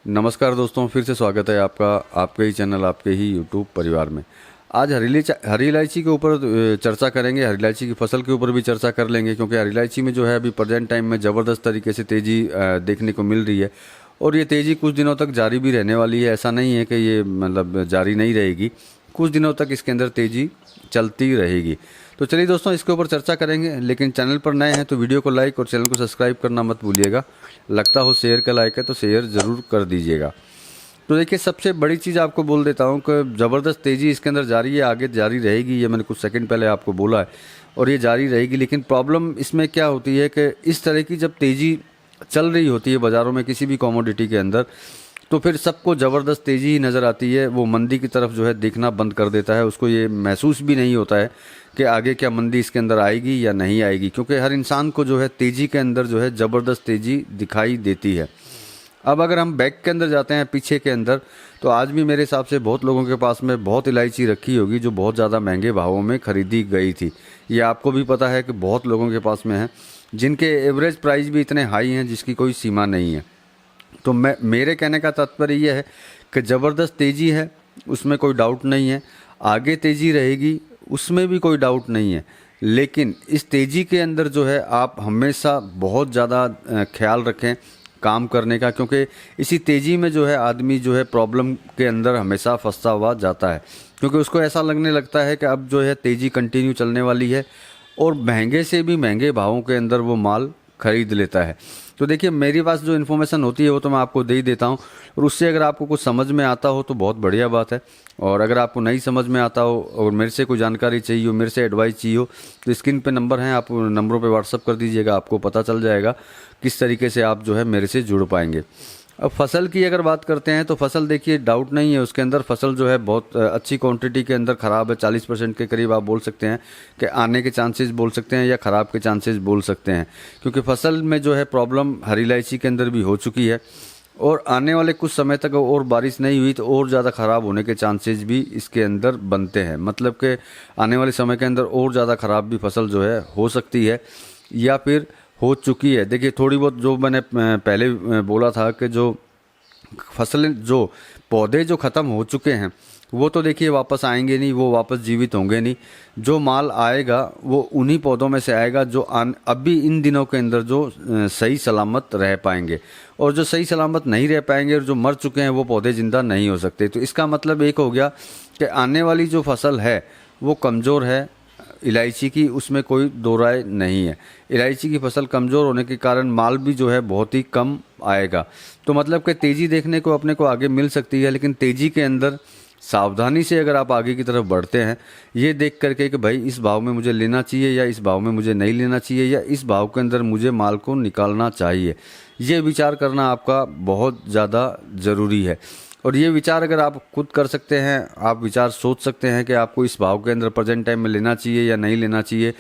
नमस्कार दोस्तों, फिर से स्वागत है आपका आपके ही चैनल, आपके ही यूट्यूब परिवार में। आज हरी इलायची के ऊपर चर्चा करेंगे। हरी इलायची की फसल के ऊपर भी चर्चा कर लेंगे, क्योंकि हरी इलायची में जो है अभी प्रेजेंट टाइम में ज़बरदस्त तरीके से तेज़ी देखने को मिल रही है और ये तेज़ी कुछ दिनों तक जारी भी रहने वाली है। ऐसा नहीं है कि ये मतलब जारी नहीं रहेगी, कुछ दिनों तक इसके अंदर तेज़ी चलती रहेगी। तो चलिए दोस्तों, इसके ऊपर चर्चा करेंगे। लेकिन चैनल पर नए हैं तो वीडियो को लाइक और चैनल को सब्सक्राइब करना मत भूलिएगा। लगता हो शेयर का लाइक है तो शेयर ज़रूर कर दीजिएगा। तो देखिए, सबसे बड़ी चीज़ आपको बोल देता हूँ कि ज़बरदस्त तेज़ी इसके अंदर जारी है, आगे जारी रहेगी। ये मैंने कुछ सेकंड पहले आपको बोला है और ये जारी रहेगी। लेकिन प्रॉब्लम इसमें क्या होती है कि इस तरह की जब तेज़ी चल रही होती है बाज़ारों में किसी भी कमोडिटी के अंदर, तो फिर सबको ज़बरदस्त तेज़ी ही नज़र आती है। वो मंदी की तरफ जो है देखना बंद कर देता है। उसको ये महसूस भी नहीं होता है कि आगे क्या मंदी इसके अंदर आएगी या नहीं आएगी, क्योंकि हर इंसान को जो है तेज़ी के अंदर जो है ज़बरदस्त तेज़ी दिखाई देती है। अब अगर हम बैक के अंदर जाते हैं, पीछे के अंदर, तो आज भी मेरे हिसाब से बहुत लोगों के पास में बहुत इलायची रखी होगी जो बहुत ज़्यादा महंगे भावों में ख़रीदी गई थी। ये आपको भी पता है कि बहुत लोगों के पास में है जिनके एवरेज प्राइस भी इतने हाई हैं जिसकी कोई सीमा नहीं है। तो मेरे कहने का तात्पर्य यह है कि ज़बरदस्त तेज़ी है, उसमें कोई डाउट नहीं है। आगे तेज़ी रहेगी, उसमें भी कोई डाउट नहीं है। लेकिन इस तेज़ी के अंदर जो है आप हमेशा बहुत ज़्यादा ख्याल रखें काम करने का, क्योंकि इसी तेज़ी में जो है आदमी जो है प्रॉब्लम के अंदर हमेशा फंसा हुआ जाता है। क्योंकि उसको ऐसा लगने लगता है कि अब जो है तेज़ी कंटिन्यू चलने वाली है और महंगे से भी महंगे भावों के अंदर वो माल खरीद लेता है। तो देखिए, मेरे पास जो इन्फॉर्मेशन होती है वो तो मैं आपको दे ही देता हूँ, और उससे अगर आपको कुछ समझ में आता हो तो बहुत बढ़िया बात है। और अगर आपको नहीं समझ में आता हो और मेरे से कोई जानकारी चाहिए हो, मेरे से एडवाइस चाहिए हो, तो स्क्रीन पे नंबर हैं, आप नंबरों पे व्हाट्सअप कर दीजिएगा। आपको पता चल जाएगा किस तरीके से आप जो है मेरे से जुड़ पाएंगे। अब फसल की अगर बात करते हैं तो फसल देखिए, डाउट नहीं है उसके अंदर फसल जो है बहुत अच्छी क्वांटिटी के अंदर ख़राब है। 40% के करीब आप बोल सकते हैं कि आने के चांसेस बोल सकते हैं या ख़राब के चांसेस बोल सकते हैं, क्योंकि फसल में जो है प्रॉब्लम हरी इलायची के अंदर भी हो चुकी है और आने वाले कुछ समय तक और बारिश नहीं हुई तो और ज़्यादा ख़राब होने के चांसेस भी इसके अंदर बनते हैं। मतलब कि आने वाले समय के अंदर और ज़्यादा ख़राब भी फसल जो है हो सकती है या फिर हो चुकी है। देखिए, थोड़ी बहुत जो मैंने पहले बोला था कि जो फसलें, जो पौधे जो ख़त्म हो चुके हैं वो तो देखिए वापस आएंगे नहीं, वो वापस जीवित होंगे नहीं। जो माल आएगा वो उन्हीं पौधों में से आएगा जो अभी इन दिनों के अंदर जो सही सलामत रह पाएंगे, और जो सही सलामत नहीं रह पाएंगे और जो मर चुके हैं वो पौधे ज़िंदा नहीं हो सकते। तो इसका मतलब एक हो गया कि आने वाली जो फसल है वो कमज़ोर है इलायची की, उसमें कोई दो राय नहीं है। इलायची की फसल कमज़ोर होने के कारण माल भी जो है बहुत ही कम आएगा। तो मतलब कि तेज़ी देखने को अपने को आगे मिल सकती है, लेकिन तेज़ी के अंदर सावधानी से अगर आप आगे की तरफ बढ़ते हैं, ये देख करके कि भाई इस भाव में मुझे लेना चाहिए या इस भाव में मुझे नहीं लेना चाहिए, या इस भाव के अंदर मुझे माल को निकालना चाहिए, ये विचार करना आपका बहुत ज़्यादा ज़रूरी है। और ये विचार अगर आप खुद कर सकते हैं, आप विचार सोच सकते हैं कि आपको इस भाव के अंदर प्रेजेंट टाइम में लेना चाहिए या नहीं लेना चाहिए,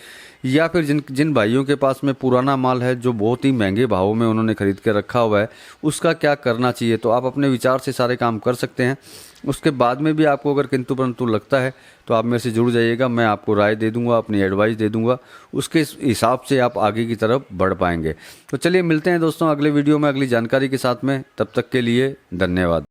या फिर जिन भाइयों के पास में पुराना माल है जो बहुत ही महंगे भावों में उन्होंने खरीद के रखा हुआ है, उसका क्या करना चाहिए, तो आप अपने विचार से सारे काम कर सकते हैं। उसके बाद में भी आपको अगर किंतु परंतु लगता है तो आप मेरे से जुड़ जाइएगा, मैं आपको राय दे दूंगा, अपनी एडवाइस दे दूंगा, उसके हिसाब से आप आगे की तरफ बढ़ पाएंगे। तो चलिए मिलते हैं दोस्तों अगले वीडियो में अगली जानकारी के साथ में। तब तक के लिए धन्यवाद।